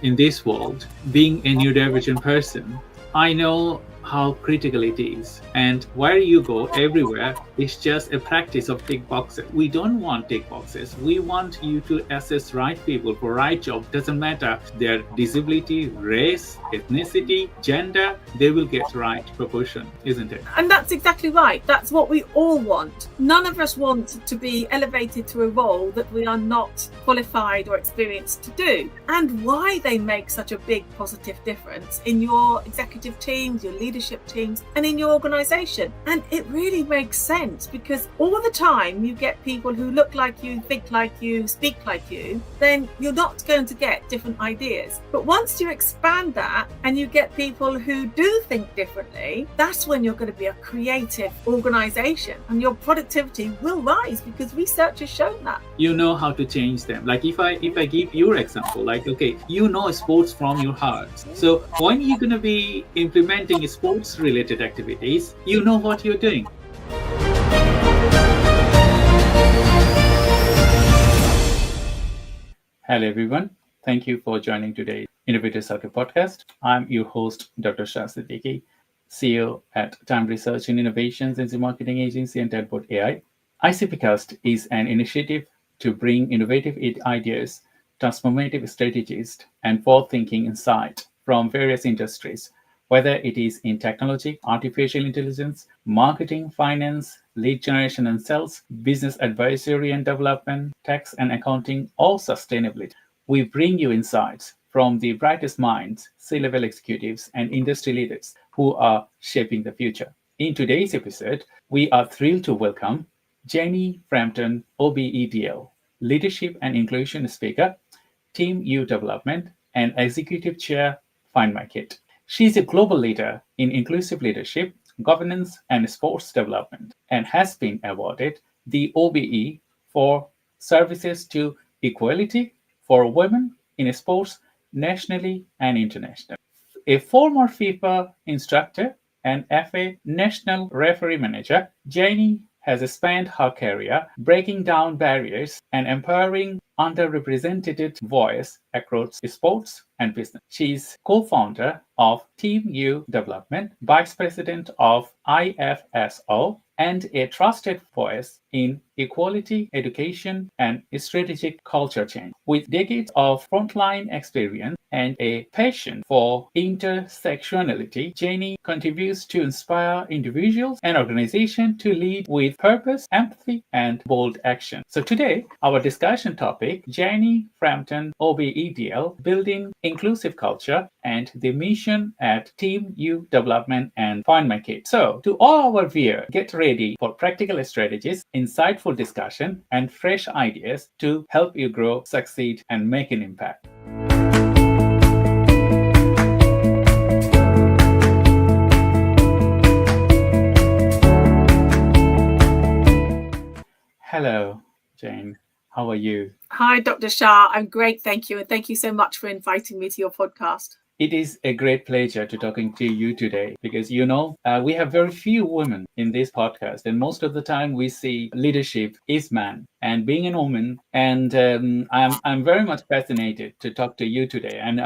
In this world, being a neurodivergent person, I know how critical it is. And where you go, everywhere, is just a practice of tick boxes. We don't want tick boxes. We want you to assess right people for right job. Doesn't matter their disability, race, ethnicity, gender, they will get right proportion, isn't it? And that's exactly right. That's what we all want. None of us want to be elevated to a role that we are not qualified or experienced to do. And why they make such a big positive difference in your executive teams, your leadership teams, and in your organisation. And it really makes sense because all the time you get people who look like you, think like you, speak like you, then you're not going to get different ideas. But once you expand that and you get people who do think differently, that's when you're going to be a creative organisation and your productivity will rise because research has shown that. You know how to change them. Like if I give your example, like, okay, you know sports from your heart. So when you're going to be implementing sports related activities, you know what you're doing. Hello everyone. Thank you for joining today's Innovative Circle podcast. I'm your host, Dr. 𝐏𝐫𝐞𝐦𝐢𝐞, CEO at Time Research and Innovations and Marketing Agency and Telport AI. ICPcast is an initiative to bring innovative ideas, transformative strategies, and forward-thinking insight from various industries, whether it is in technology, artificial intelligence, marketing, finance, lead generation and sales, business advisory and development, tax and accounting, or sustainability. We bring you insights from the brightest minds, C-level executives, and industry leaders who are shaping the future. In today's episode, we are thrilled to welcome Janie Frampton OBE DL, Leadership and Inclusion Speaker, Team U Development, and Executive Chair FindMyKit. She is a global leader in inclusive leadership, governance, and sports development, and has been awarded the OBE for services to equality for women in sports nationally and internationally. A former FIFA instructor and FA national referee manager, Janie has spent her career breaking down barriers and empowering underrepresented voice across sports and business. She is co-founder of Team U Development, vice president of IFSO, and a trusted voice in equality, education, and strategic culture change. With decades of frontline experience and a passion for intersectionality, Janie contributes to inspire individuals and organizations to lead with purpose, empathy, and bold action. So today, our discussion topic, Janie Frampton OBE DL, Building Inclusive Culture and the Mission at Team U Development and FindMyKit. So to all our viewers, get ready for practical strategies, insightful discussion, and fresh ideas to help you grow, succeed, and make an impact. Hello, Jane. How are you? Hi, Dr. Shah. I'm great, thank you. And thank you so much for inviting me to your podcast. It is a great pleasure to talking to you today because, we have very few women in this podcast. And most of the time we see leadership is man and being a woman. And I'm very much fascinated to talk to you today. And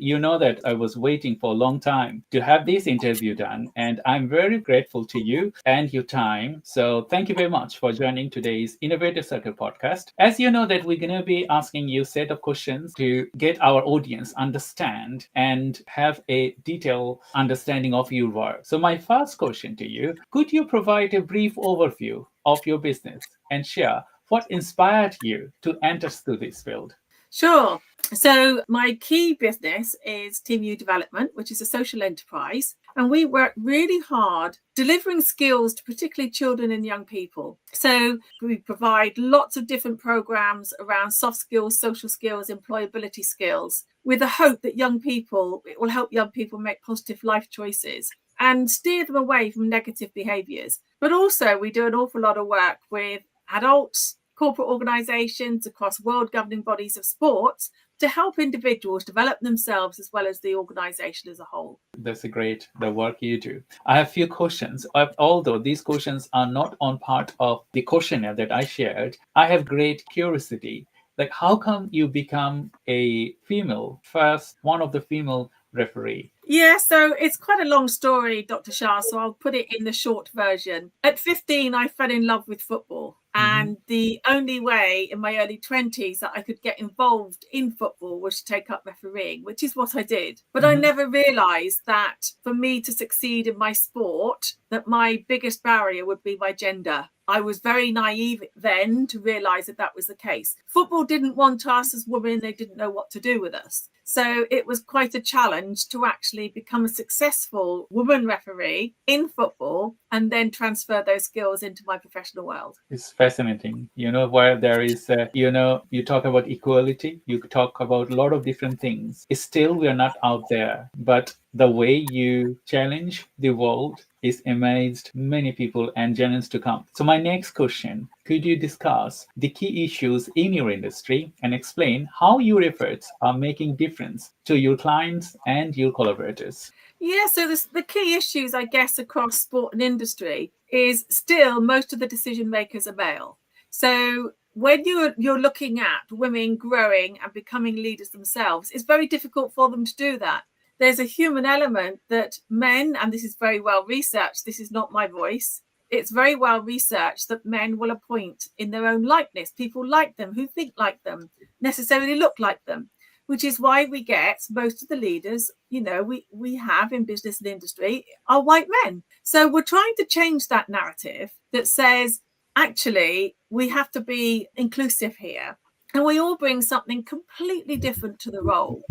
you know that I was waiting for a long time to have this interview done. And I'm very grateful to you and your time. So thank you very much for joining today's Innovative Circle podcast. As you know that we're going to be asking you a set of questions to get our audience understand and have a detailed understanding of your work. So my first question to you, could you provide a brief overview of your business and share what inspired you to enter through this field? Sure. So my key business is Team U Development, which is a social enterprise. And we work really hard delivering skills to particularly children and young people. So we provide lots of different programs around soft skills, social skills, employability skills, with the hope that it will help young people make positive life choices and steer them away from negative behaviours. But also we do an awful lot of work with adults, corporate organisations across world governing bodies of sports to help individuals develop themselves as well as the organisation as a whole. That's the work you do. I have a few questions. Although these questions are not on part of the questionnaire that I shared, I have great curiosity Like, how come you become a female, first one of the female referee? Yeah, so it's quite a long story, Dr. Shah, so I'll put it in the short version. At 15, I fell in love with football. And the only way in my early 20s that I could get involved in football was to take up refereeing, which is what I did. But I never realised that for me to succeed in my sport, that my biggest barrier would be my gender. I was very naive then to realise that that was the case. Football didn't want us as women. They didn't know what to do with us. So it was quite a challenge to actually become a successful woman referee in football and then transfer those skills into my professional world. It's fascinating. Where there is, you talk about equality, you talk about a lot of different things. Still, we are not out there. But the way you challenge the world is amazed many people and generations to come. So my next question, could you discuss the key issues in your industry and explain how your efforts are making difference to your clients and your collaborators? Yeah, so the key issues, I guess, across sport and industry is still most of the decision makers are male. So when you're looking at women growing and becoming leaders themselves, it's very difficult for them to do that. There's a human element that men, and this is very well researched, this is not my voice, it's very well researched that men will appoint in their own likeness, people like them, who think like them, necessarily look like them, which is why we get most of the leaders, we have in business and industry are white men. So we're trying to change that narrative that says, actually, we have to be inclusive here. And we all bring something completely different to the role.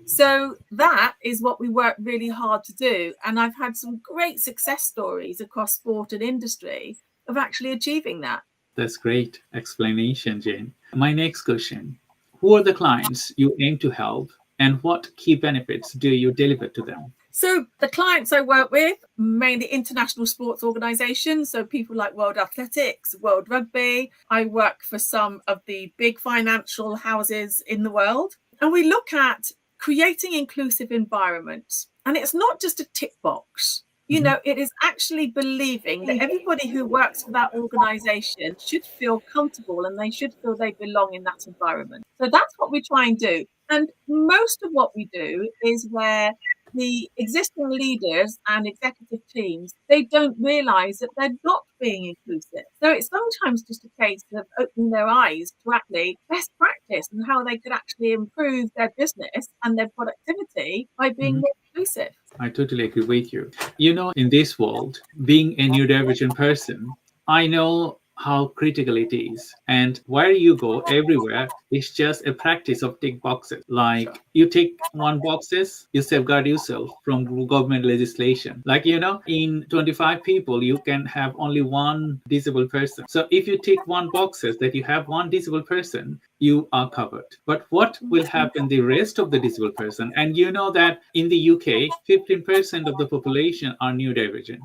So that is what we work really hard to do. And I've had some great success stories across sport and industry of actually achieving that. That's great explanation, Jane. My next question, who are the clients you aim to help and what key benefits do you deliver to them? So the clients I work with, mainly international sports organisations, so people like World Athletics, World Rugby. I work for some of the big financial houses in the world. And we look at creating inclusive environments. And it's not just a tick box. It is actually believing that everybody who works for that organisation should feel comfortable and they should feel they belong in that environment. So that's what we try and do. And most of what we do is where the existing leaders and executive teams, they don't realise that they're not being inclusive. So it's sometimes just a case of opening their eyes to actually best practice and how they could actually improve their business and their productivity by being more inclusive. I totally agree with you. In this world, being a neurodivergent person, I know how critical it is. And where you go, everywhere, it's just a practice of tick boxes. Like you tick one boxes, you safeguard yourself from government legislation. Like, in 25 people, you can have only one disabled person. So if you tick one boxes that you have one disabled person, you are covered. But what will happen the rest of the disabled person? And that in the UK, 15% of the population are neurodivergent.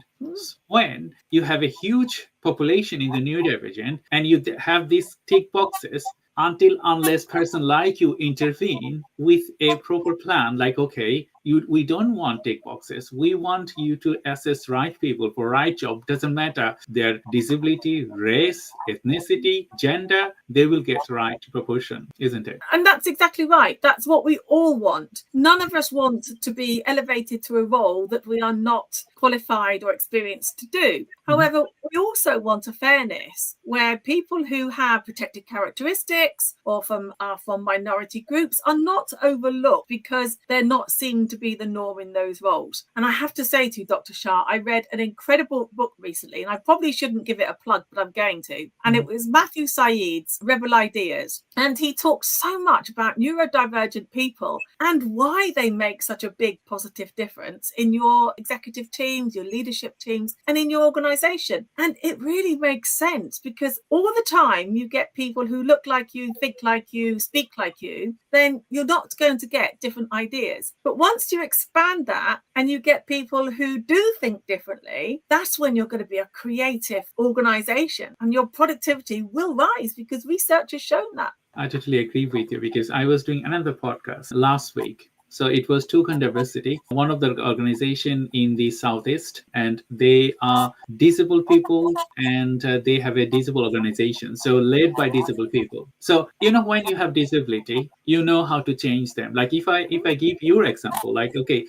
When you have a huge population in the neurodivergent and you have these tick boxes, unless person like you intervene with a proper plan, like, okay, we don't want tick boxes. We want you to assess right people for right job. Doesn't matter their disability, race, ethnicity, gender, they will get right proportion, isn't it? And that's exactly right. That's what we all want. None of us want to be elevated to a role that we are not qualified or experienced to do. However, we also want a fairness where people who have protected characteristics or are from minority groups are not overlooked because they're not seen to be the norm in those roles. And I have to say to you, Dr. Shah, I read an incredible book recently, and I probably shouldn't give it a plug, but I'm going to. And it was Matthew Said's Rebel Ideas. And he talks so much about neurodivergent people and why they make such a big positive difference in your executive teams, your leadership teams, and in your organization. And it really makes sense because all the time you get people who look like you, think like you, speak like you, then you're not going to get different ideas. But once you expand that and you get people who do think differently, that's when you're going to be a creative organization and your productivity will rise because research has shown that. I totally agree with you because I was doing another podcast last week So it was Toucan Diversity, one of the organization in the Southeast, and they are disabled people, and they have a disabled organization, so led by disabled people. So when you have disability, you know how to change them. Like if I give your example, like, okay,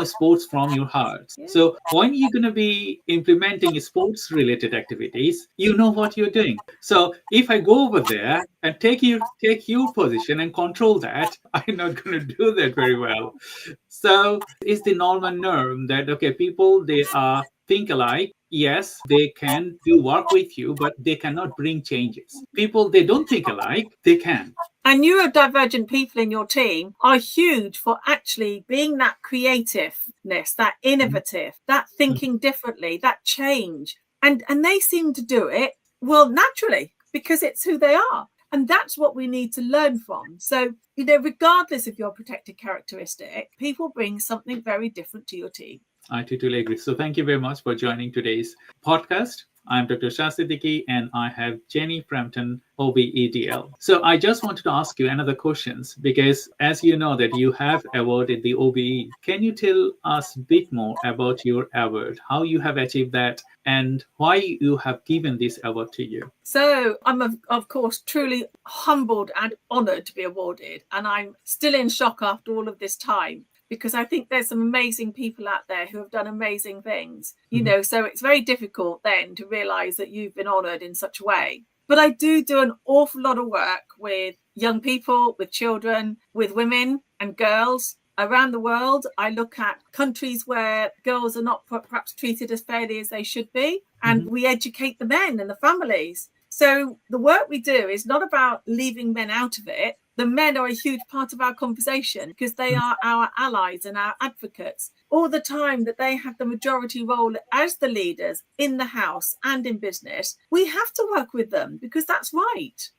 sports from your heart. So when you're going to be implementing sports related activities, you know what you're doing. So if I go over there and take your position and control that, I'm not going to do that very well. So it's the normal norm that, okay, people, they are think alike. Yes, they can do work with you, but they cannot bring changes. People, they don't think alike, they can. And neurodivergent people in your team are huge for actually being that creativeness, that innovative, that thinking differently, that change. And they seem to do it, well, naturally, because it's who they are. And that's what we need to learn from. So, regardless of your protected characteristic, people bring something very different to your team. I totally agree. So thank you very much for joining today's podcast. I'm Dr. 𝐏𝐫𝐞𝐦𝐢𝐞, and I have Janie Frampton OBE DL. So I just wanted to ask you another questions, because as you know that you have awarded the OBE. Can you tell us a bit more about your award, how you have achieved that, and why you have given this award to you? So I'm, of course, truly humbled and honoured to be awarded. And I'm still in shock after all of this time, because I think there's some amazing people out there who have done amazing things, so it's very difficult then to realise that you've been honoured in such a way. But I do an awful lot of work with young people, with children, with women and girls around the world. I look at countries where girls are not perhaps treated as fairly as they should be, and we educate the men and the families. So the work we do is not about leaving men out of it. The men are a huge part of our conversation, because they are our allies and our advocates. All the time that they have the majority role as the leaders in the house and in business, we have to work with them, because that's right.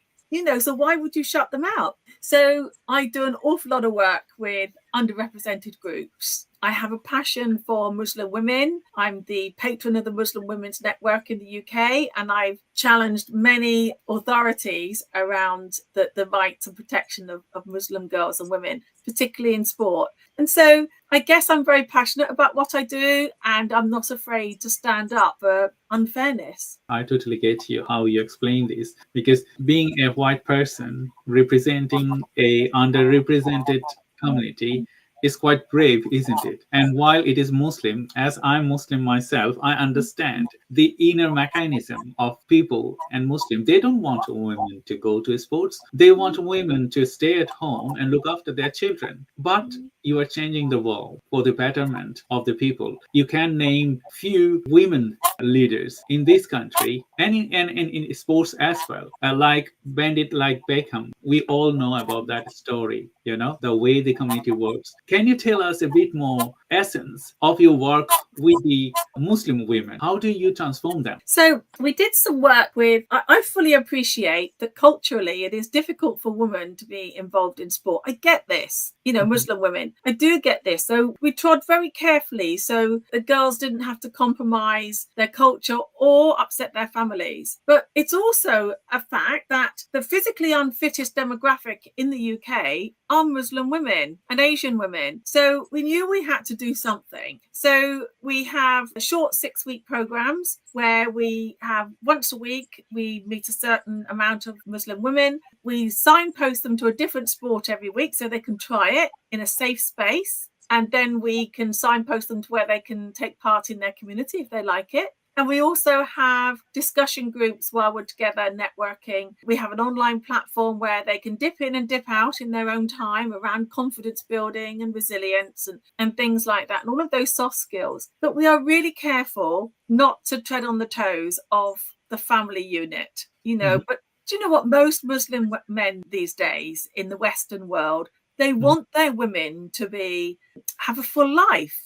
So why would you shut them out? So I do an awful lot of work with underrepresented groups. I have a passion for Muslim women. I'm the patron of the Muslim Women's Network in the UK, and I've challenged many authorities around the rights and protection of Muslim girls and women, particularly in sport. And so I guess I'm very passionate about what I do, and I'm not afraid to stand up for unfairness. I totally get you how you explain this, because being a white person representing a underrepresented community is quite brave, isn't it? And while it is Muslim, as I'm Muslim myself, I understand the inner mechanism of people and Muslim. They don't want women to go to sports. They want women to stay at home and look after their children. But you are changing the world for the betterment of the people. You can name few women leaders in this country and in sports as well, like bandit like Beckham. We all know about that story, the way the community works. Can you tell us a bit more essence of your work with the Muslim women? How do you transform them? So we did some work with, I fully appreciate that culturally it is difficult for women to be involved in sport. I get this, Muslim women, I do get this. So we trod very carefully so the girls didn't have to compromise their culture or upset their families. But it's also a fact that the physically unfittest demographic in the UK are Muslim women and Asian women. So we knew we had to do something. So we have short 6-week programs where we have once a week, we meet a certain amount of Muslim women. We signpost them to a different sport every week so they can try it in a safe space. And then we can signpost them to where they can take part in their community if they like it. And we also have discussion groups while we're together networking. We have an online platform where they can dip in and dip out in their own time around confidence building and resilience and things like that, and all of those soft skills. But we are really careful not to tread on the toes of the family unit, But do you know what? Most Muslim men these days in the Western world, they want their women to have a full life.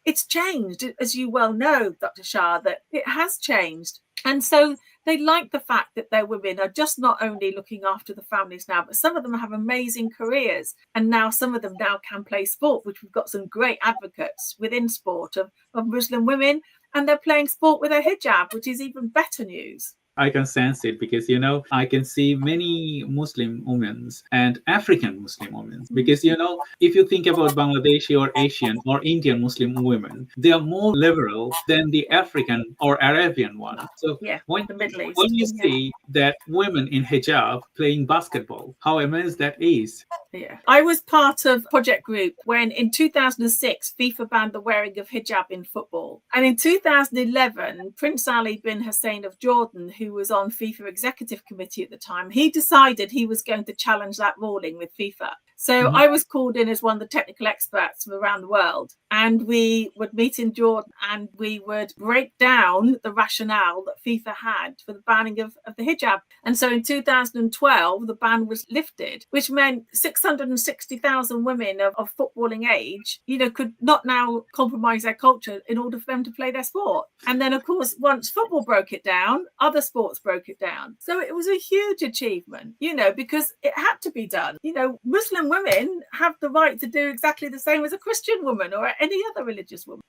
It's changed, as you well know, Dr. Shah, that it has changed. And so they like the fact that their women are just not only looking after the families now, but some of them have amazing careers. And now some of them now can play sport, which we've got some great advocates within sport of Muslim women. And they're playing sport with a hijab, which is even better news. I can sense it because, I can see many Muslim women and African Muslim women. Because, if you think about Bangladeshi or Asian or Indian Muslim women, they are more liberal than the African or Arabian one. So Yeah, when, the Middle East. when you see that women in hijab playing basketball, how amazing that is. Yeah. I was part of Project Group when in 2006 FIFA banned the wearing of hijab in football. And in 2011, Prince Ali bin Hussein of Jordan, who was on FIFA Executive Committee at the time, he decided he was going to challenge that ruling with FIFA. So I was called in as one of the technical experts from around the world, and we would meet in Jordan and we would break down the rationale that FIFA had for the banning of the hijab. And so in 2012, the ban was lifted, which meant 660,000 women of footballing age, could not now compromise their culture in order for them to play their sport. And then, of course, once football broke it down, other sports broke it down. So it was a huge achievement, because it had to be done. Muslim women have the right to do exactly the same as a Christian woman or any other religious woman.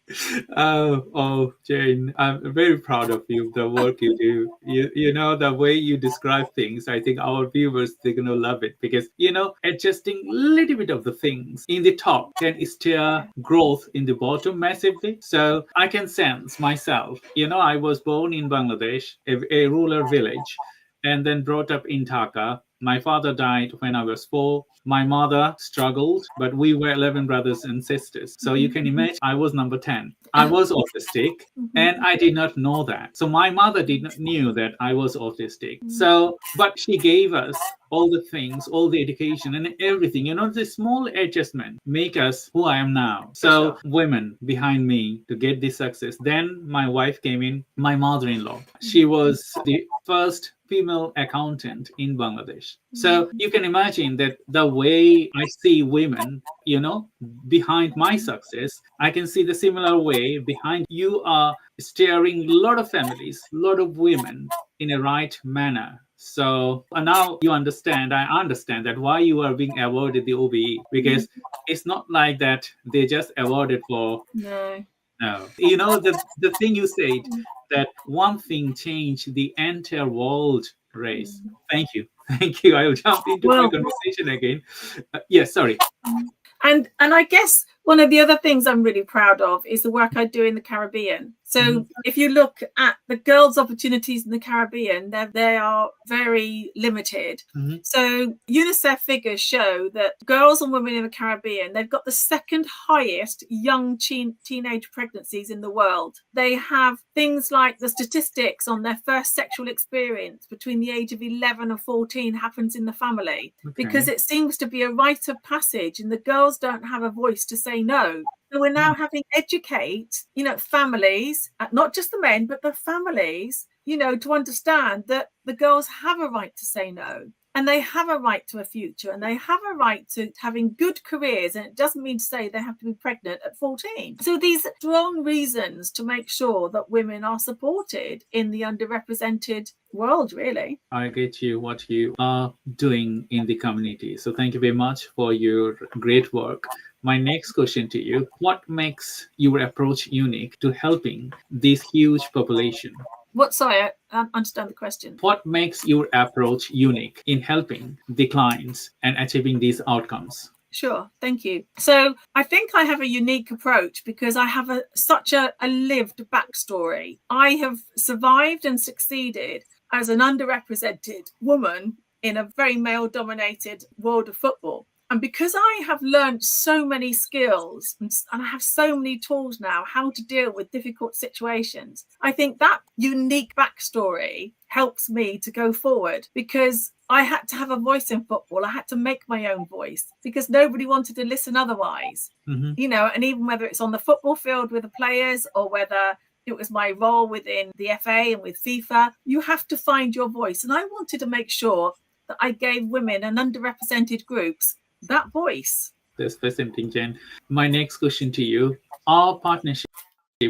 Oh, Jane, I'm very proud of you, the work you do. The way you describe things, I think our viewers, they're going to love it because, adjusting a little bit of the things in the top can steer growth in the bottom massively. So I can sense myself, I was born in Bangladesh, a rural village, and then brought up in Dhaka. My father died when I was 4. My mother struggled, but we were 11 brothers and sisters. So you can imagine I was number 10. I was autistic and I did not know that. So my mother did not knew that I was autistic. So, but she gave us all the things, all the education and everything, the small adjustment make us who I am now. So women behind me to get this success. Then my wife came in, my mother-in-law. She was the first female accountant in Bangladesh. So you can imagine that the way I see women, behind my success, I can see the similar way behind you are steering a lot of families, a lot of women in a right manner. So now I understand that why you are being awarded the OBE, because it's not like that they just awarded for no. The thing you said, that one thing changed the entire world race. Thank you. I will jump into my conversation again. Yes, sorry. And I guess one of the other things I'm really proud of is the work I do in the Caribbean. So if you look at the girls' opportunities in the Caribbean, they are very limited. So UNICEF figures show that girls and women in the Caribbean, they've got the second highest young teenage pregnancies in the world. They have things like the statistics on their first sexual experience between the age of 11 and 14 happens in the family, because it seems to be a rite of passage and the girls don't have a voice to say no. So we're now having to educate, families, not just the men, but the families, to understand that the girls have a right to say no. And they have a right to a future, and they have a right to having good careers. And it doesn't mean to say they have to be pregnant at 14. So these strong reasons to make sure that women are supported in the underrepresented world, really. I get you what you are doing in the community. So thank you very much for your great work. My next question to you, what makes your approach unique to helping this huge population? Sorry, I understand the question. What makes your approach unique in helping the clients and achieving these outcomes? Sure, thank you. So I think I have a unique approach because I have such a lived backstory. I have survived and succeeded as an underrepresented woman in a very male-dominated world of football. And because I have learned so many skills and I have so many tools now how to deal with difficult situations, I think that unique backstory helps me to go forward, because I had to have a voice in football. I had to make my own voice because nobody wanted to listen otherwise. And even whether it's on the football field with the players or whether it was my role within the FA and with FIFA, you have to find your voice. And I wanted to make sure that I gave women and underrepresented groups that voice. That's fascinating, Jen. My next question to you, are partnership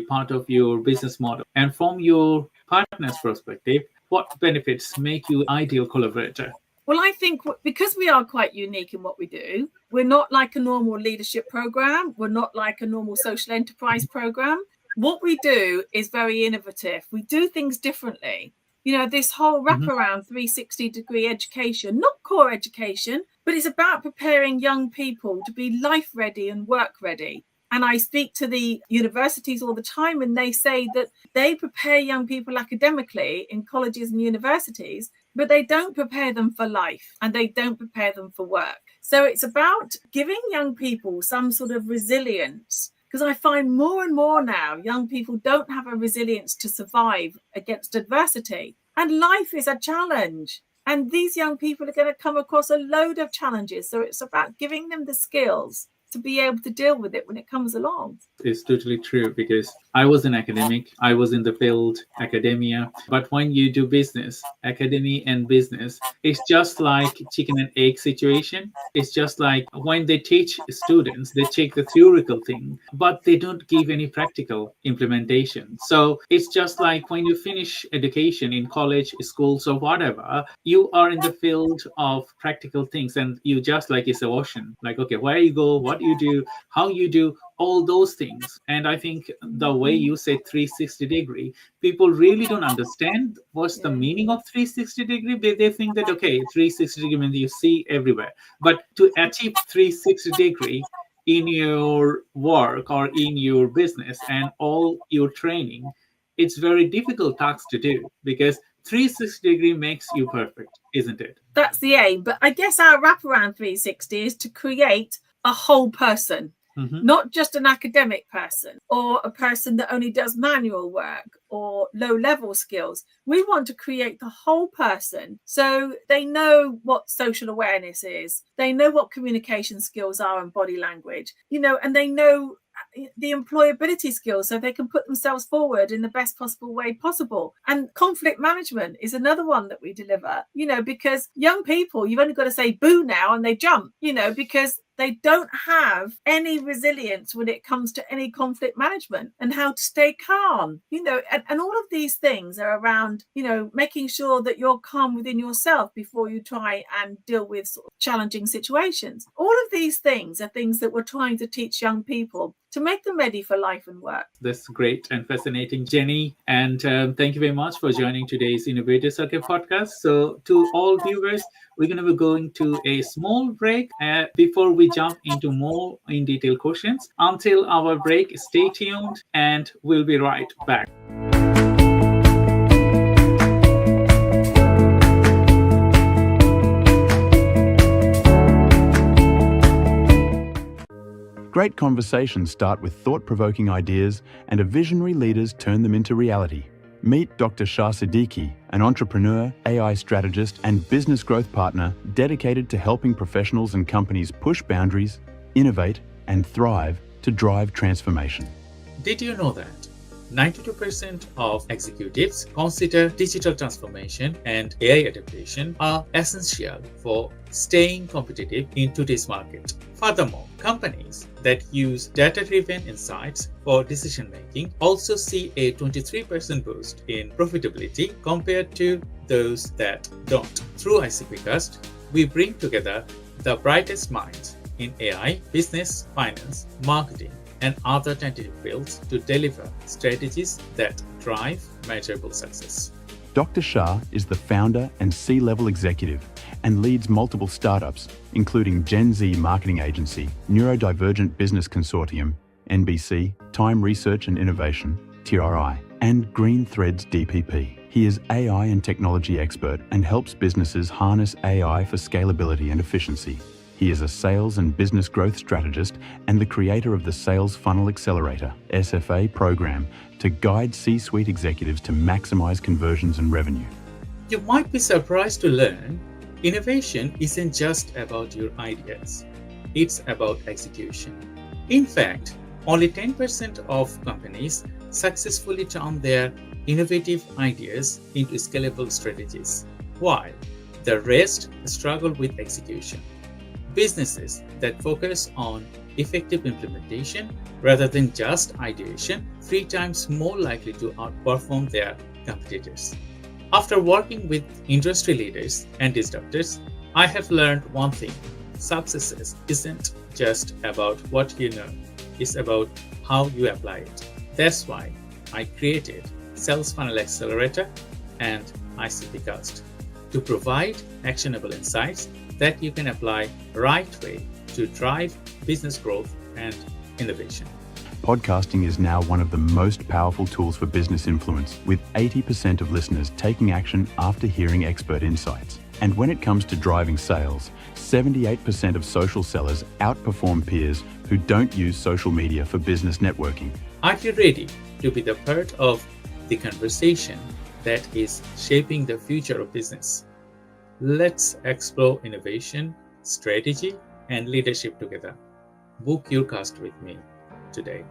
part of your business model? And from your partner's perspective, what benefits make you ideal collaborator? Well, I think because we are quite unique in what we do, we're not like a normal leadership program. We're not like a normal social enterprise program. What we do is very innovative. We do things differently. This whole wraparound 360-degree education, not core education, but it's about preparing young people to be life ready and work ready. And I speak to the universities all the time, and they say that they prepare young people academically in colleges and universities, but they don't prepare them for life and they don't prepare them for work. So it's about giving young people some sort of resilience, because I find more and more now young people don't have a resilience to survive against adversity. And life is a challenge. And these young people are going to come across a load of challenges. So it's about giving them the skills to be able to deal with it when it comes along. It's totally true, because I was an academic. I was in the field academia. But when you do business, academy and business, it's just like chicken and egg situation. It's just like when they teach students, they take the theoretical thing, but they don't give any practical implementation. So it's just like when you finish education in college, schools, or whatever, you are in the field of practical things, and you just like it's an ocean. Like, okay, where you go, what you do, how you do, all those things. And I think the way you say 360 degree, people really don't understand what's the meaning of 360 degree. They think that, okay, 360 degree means you see everywhere. But to achieve 360 degree in your work or in your business and all your training, it's very difficult task to do, because 360 degree makes you perfect, isn't it? That's the aim. But I guess our wraparound 360 is to create a whole person. Not just an academic person or a person that only does manual work or low-level skills. We want to create the whole person, so they know what social awareness is, they know what communication skills are and body language, and they know the employability skills, so they can put themselves forward in the best possible way possible. And conflict management is another one that we deliver, because young people, you've only got to say boo now and they jump, because they don't have any resilience when it comes to any conflict management and how to stay calm, and all of these things are around, making sure that you're calm within yourself before you try and deal with sort of challenging situations. All of these things are things that we're trying to teach young people to make them ready for life and work. That's great and fascinating, Jenny. And thank you very much for joining today's Innovative Circuit podcast. So to all viewers, we're going to be going to a small break before we jump into more in detail questions. Until our break, stay tuned and we'll be right back. Great conversations start with thought-provoking ideas, and visionary leaders turn them into reality. Meet Dr. 𝐏𝐫𝐞𝐦𝐢𝐞𝐫𝐞, an entrepreneur, AI strategist, and business growth partner dedicated to helping professionals and companies push boundaries, innovate, and thrive to drive transformation. Did you know that 92% of executives consider digital transformation and AI adaptation are essential for staying competitive in today's market? Furthermore, companies that use data-driven insights for decision-making also see a 23% boost in profitability compared to those that don't. Through ICPcast, we bring together the brightest minds in AI, business, finance, marketing, and other tentative fields to deliver strategies that drive measurable success. Dr. Shah is the founder and C-level executive and leads multiple startups, including Gen Z marketing agency, Neurodivergent Business Consortium, NBC, Time Research and Innovation, TRI, and Green Threads DPP. He is AI and technology expert and helps businesses harness AI for scalability and efficiency. He is a sales and business growth strategist and the creator of the Sales Funnel Accelerator, SFA program, to guide C-suite executives to maximize conversions and revenue. You might be surprised to learn innovation isn't just about your ideas, it's about execution. In fact, only 10% of companies successfully turn their innovative ideas into scalable strategies, while the rest struggle with execution. Businesses that focus on effective implementation rather than just ideation 3 times more likely to outperform their competitors. After working with industry leaders and disruptors, I have learned one thing: success isn't just about what you know, it's about how you apply it. That's why I created Sales Funnel Accelerator and ICPcast to provide actionable insights that you can apply right way to drive business growth and innovation. Podcasting is now one of the most powerful tools for business influence, with 80% of listeners taking action after hearing expert insights. And when it comes to driving sales, 78% of social sellers outperform peers who don't use social media for business networking. Are you ready to be the part of the conversation that is shaping the future of business? Let's explore innovation, strategy, and leadership together. Book your cast with me today.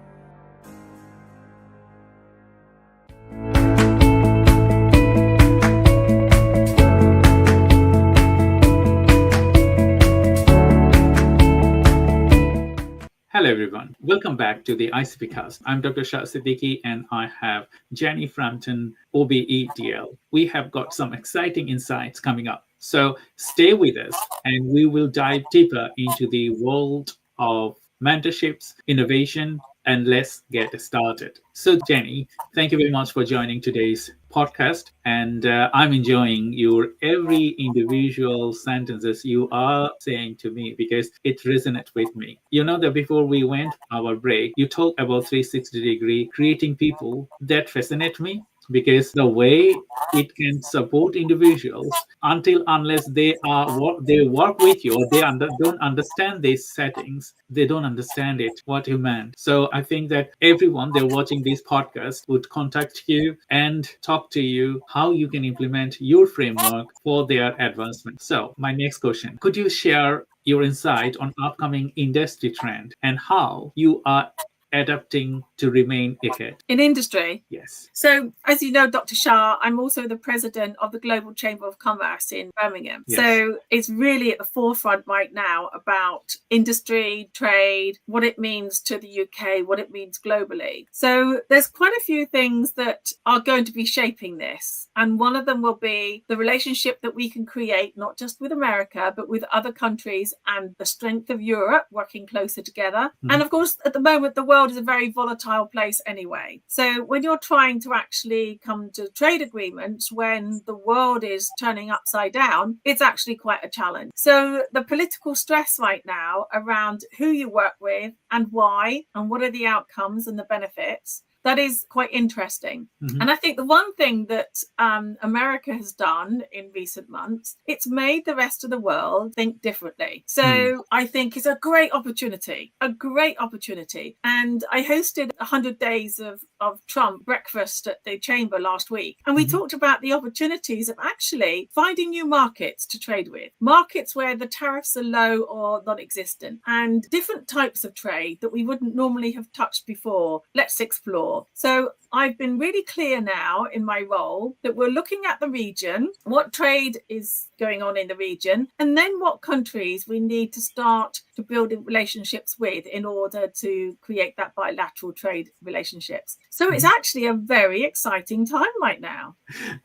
Hello everyone, welcome back to the ICPcast. I'm Dr. 𝐏𝐫𝐞𝐦𝐢𝐞𝐫𝐞 and I have Janie Frampton OBE DL. We have got some exciting insights coming up. So stay with us and we will dive deeper into the world of mentorships, innovation, and let's get started. So Jenny, thank you very much for joining today's podcast. And I'm enjoying your every individual sentences you are saying to me because it resonates with me. You know that before we went our break, you talked about 360-degree creating people that fascinate me because the way it can support individuals unless they work with you or they don't understand these settings, they don't understand it what you meant. So I think that everyone they're watching this podcast would contact you and talk to you how you can implement your framework for their advancement. So my next question, could you share your insight on upcoming industry trend and how you are adapting to remain ahead in industry? Yes. So, as you know, Dr. Shah, I'm also the president of the Global Chamber of Commerce in Birmingham. Yes. So it's really at the forefront right now about industry, trade, what it means to the UK, what it means globally. So there's quite a few things that are going to be shaping this. And one of them will be the relationship that we can create, not just with America, but with other countries and the strength of Europe working closer together. Mhm. And of course, at the moment, the world is a very volatile place anyway. So when you're trying to actually come to trade agreements when the world is turning upside down, it's actually quite a challenge. So the political stress right now around who you work with and why and what are the outcomes and the benefits, that is quite interesting. Mhm. And I think the one thing that America has done in recent months, it's made the rest of the world think differently. So I think it's a great opportunity. And I hosted 100 days of Trump breakfast at the chamber last week. And we talked about the opportunities of actually finding new markets to trade with, markets where the tariffs are low or non-existent, and different types of trade that we wouldn't normally have touched before. Let's explore. So I've been really clear now in my role that we're looking at the region, what trade is going on in the region, and then what countries we need to start to build relationships with in order to create that bilateral trade relationships. So it's actually a very exciting time right now.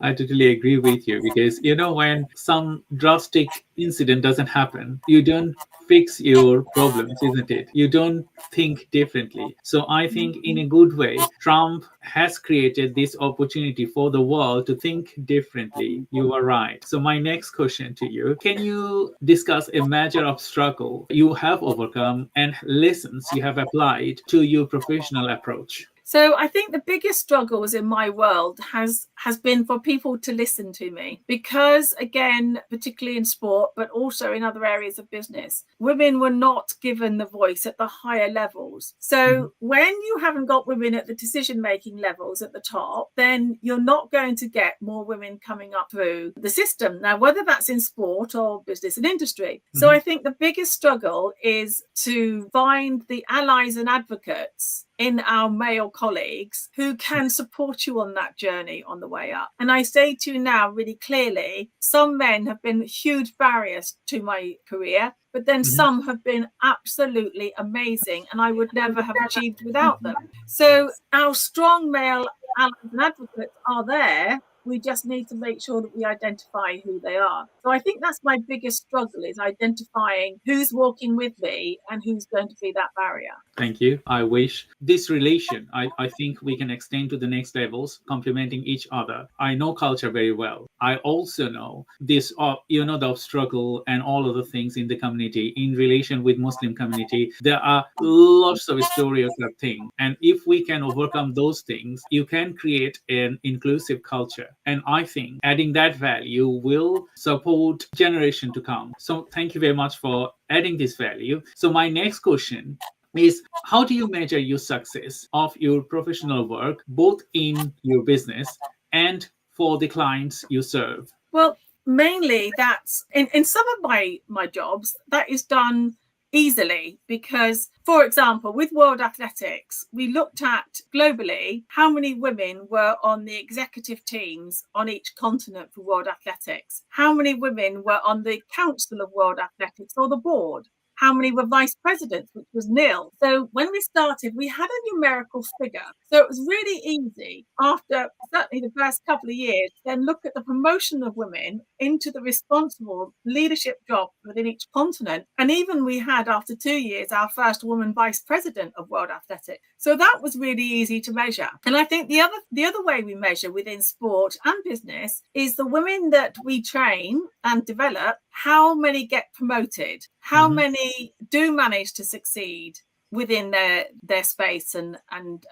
I totally agree with you because, you know, when some drastic incident doesn't happen, you don't fix your problems, isn't it? You don't think differently. So I think in a good way, Trump has created this opportunity for the world to think differently. You are right. So my next question to you, can you discuss a major obstacle you have overcome and lessons you have applied to your professional approach? So I think the biggest struggles in my world has been for people to listen to me because, again, particularly in sport, but also in other areas of business, women were not given the voice at the higher levels. So when you haven't got women at the decision-making levels at the top, then you're not going to get more women coming up through the system. Now, whether that's in sport or business and industry. So I think the biggest struggle is to find the allies and advocates in our male colleagues who can support you on that journey on the way up. And I say to you now really clearly, some men have been huge barriers to my career, but then some have been absolutely amazing and I would never have achieved without them. So our strong male allies and advocates are there, We just need to make sure that we identify who they are. So I think that's my biggest struggle, is identifying who's walking with me and who's going to be that barrier. Thank you. I wish this relation, I think we can extend to the next levels, complementing each other. I know culture very well. I also know this, the struggle and all of the things in the community in relation with Muslim community. There are lots of stories of things. And if we can overcome those things, you can create an inclusive culture. And I think adding that value will support generation to come. So thank you very much for adding this value. So my next question is, how do you measure your success of your professional work, both in your business and for the clients you serve? Well, mainly that's in some of my jobs, that is done easily because, for example, with World Athletics, we looked at globally how many women were on the executive teams on each continent for World Athletics, how many women were on the Council of World Athletics or the board, how many were vice presidents, which was nil. So when we started, we had a numerical figure. So it was really easy after certainly the first couple of years, then look at the promotion of women into the responsible leadership job within each continent. And even we had, after 2 years, our first woman vice president of World Athletics. So that was really easy to measure. And I think the other way we measure within sport and business is the women that we train and develop, how many get promoted, how many do manage to succeed within their space and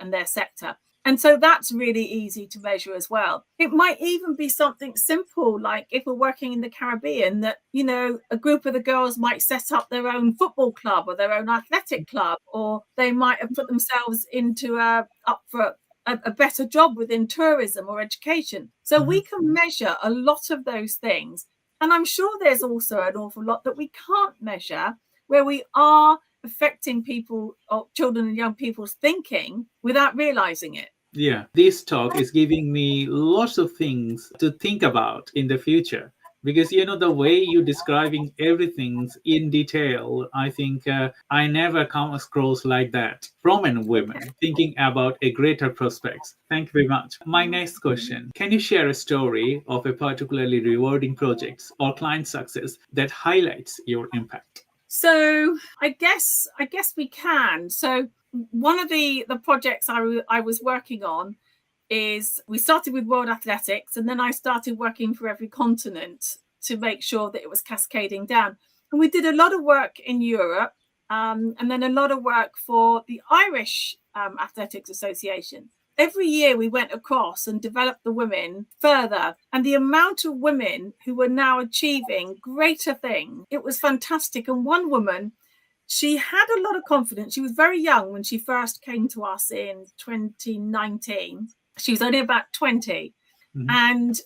their sector. And so that's really easy to measure as well. It might even be something simple, like if we're working in the Caribbean, that, a group of the girls might set up their own football club or their own athletic club, or they might have put themselves up for a better job within tourism or education. So we can measure a lot of those things. And I'm sure there's also an awful lot that we can't measure, where we are affecting people, or children and young people's thinking without realizing it. Yeah, this talk is giving me lots of things to think about in the future. Because, the way you're describing everything in detail, I think I never come across like that from a woman thinking about a greater prospects. Thank you very much. My next question, can you share a story of a particularly rewarding project or client success that highlights your impact? So I guess we can. So one of the projects I was working on is, we started with World Athletics, and then I started working for every continent to make sure that it was cascading down. And we did a lot of work in Europe, and then a lot of work for the Irish Athletics Association. Every year we went across and developed the women further, and the amount of women who were now achieving greater things, it was fantastic. And one woman, she had a lot of confidence. She was very young when she first came to us in 2019. She was only about 20. And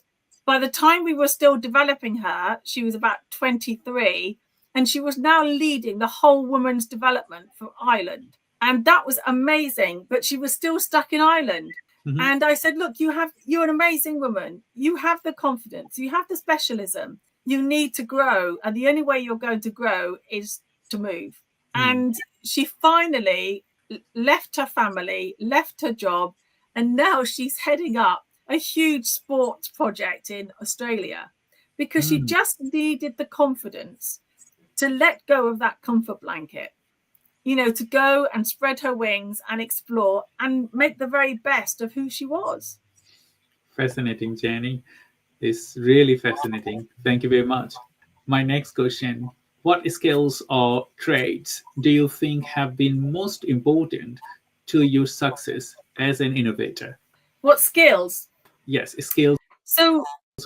by the time we were still developing her, she was about 23. And she was now leading the whole women's development for Ireland. And that was amazing. But she was still stuck in Ireland. And I said, look, you're an amazing woman. You have the confidence. You have the specialism. You need to grow. And the only way you're going to grow is to move. And she finally left her family, left her job. And now she's heading up a huge sports project in Australia, because she just needed the confidence to let go of that comfort blanket, to go and spread her wings and explore and make the very best of who she was. Fascinating, Janie. It's really fascinating. Thank you very much. My next question, what skills or traits do you think have been most important to your success as an innovator? What skills? Yes, skills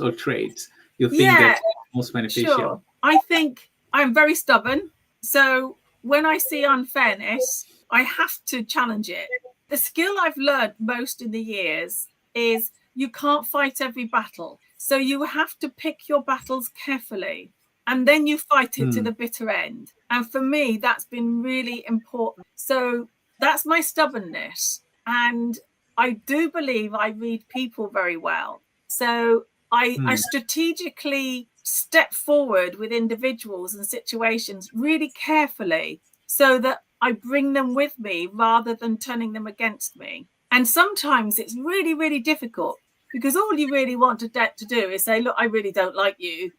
or traits you think that most beneficial. Sure. I think I'm very stubborn. So when I see unfairness, I have to challenge it. The skill I've learned most in the years is you can't fight every battle. So you have to pick your battles carefully, and then you fight it to the bitter end. And for me, that's been really important. So that's my stubbornness. And I do believe I read people very well. So I strategically step forward with individuals and situations really carefully, so that I bring them with me rather than turning them against me. And sometimes it's really, really difficult, because all you really want to do is say, look, I really don't like you,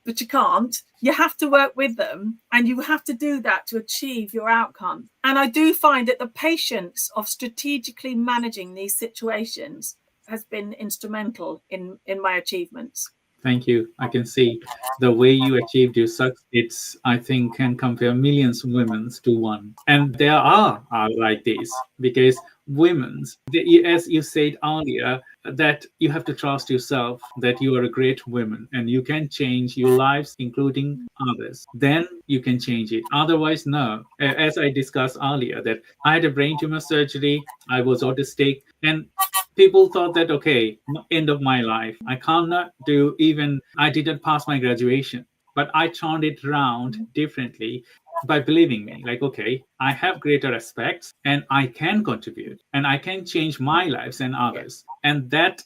but you can't. You have to work with them, and you have to do that to achieve your outcome. And I do find that the patience of strategically managing these situations has been instrumental in my achievements. Thank you. I can see the way you achieved your success. It's, I think, can compare millions of women to one. And there are like this, because women's, as you said earlier, that you have to trust yourself, that you are a great woman and you can change your lives, including others. Then you can change it. Otherwise, no. As I discussed earlier, that I had a brain tumor surgery, I was autistic, and people thought that, okay, end of my life. I cannot do even, I didn't pass my graduation, but I turned it around differently by believing me. Like, okay, I have greater aspects and I can contribute and I can change my lives and others. And that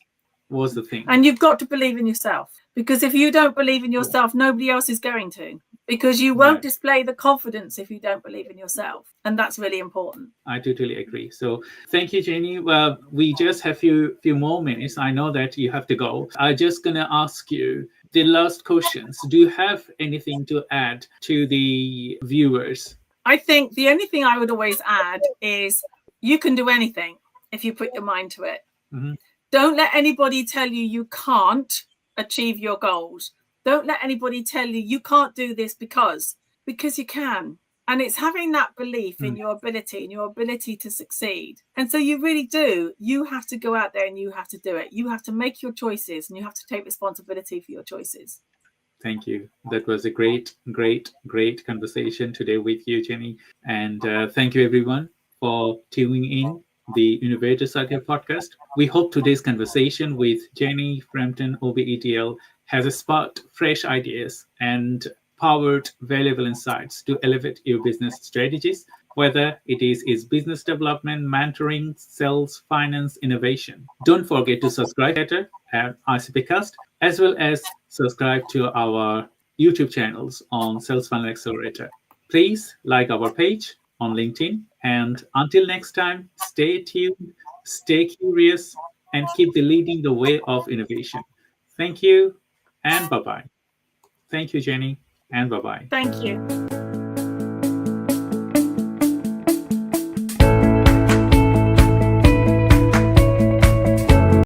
was the thing. And you've got to believe in yourself, because if you don't believe in yourself, nobody else is going to. Because you won't display the confidence if you don't believe in yourself. And that's really important. I totally agree. So thank you, Janie. Well, we just have few more minutes. I know that you have to go. I'm just going to ask you the last questions. Do you have anything to add to the viewers? I think the only thing I would always add is you can do anything if you put your mind to it. Mm-hmm. Don't let anybody tell you you can't achieve your goals. Don't let anybody tell you you can't do this because you can. And it's having that belief in your ability and your ability to succeed. And so you really do. You have to go out there and you have to do it. You have to make your choices and you have to take responsibility for your choices. Thank you. That was a great conversation today with you, Janie. And thank you, everyone, for tuning in the Innovator Circle podcast. We hope today's conversation with Janie Frampton OBE DL has sparked fresh ideas and powered valuable insights to elevate your business strategies, whether it is business development, mentoring, sales, finance, innovation. Don't forget to subscribe at ICPcast, as well as subscribe to our YouTube channels on Sales Funnel Accelerator. Please like our page on LinkedIn. And until next time, stay tuned, stay curious, and keep leading the way of innovation. Thank you, and bye-bye. Thank you, Janie, and bye-bye. Thank you.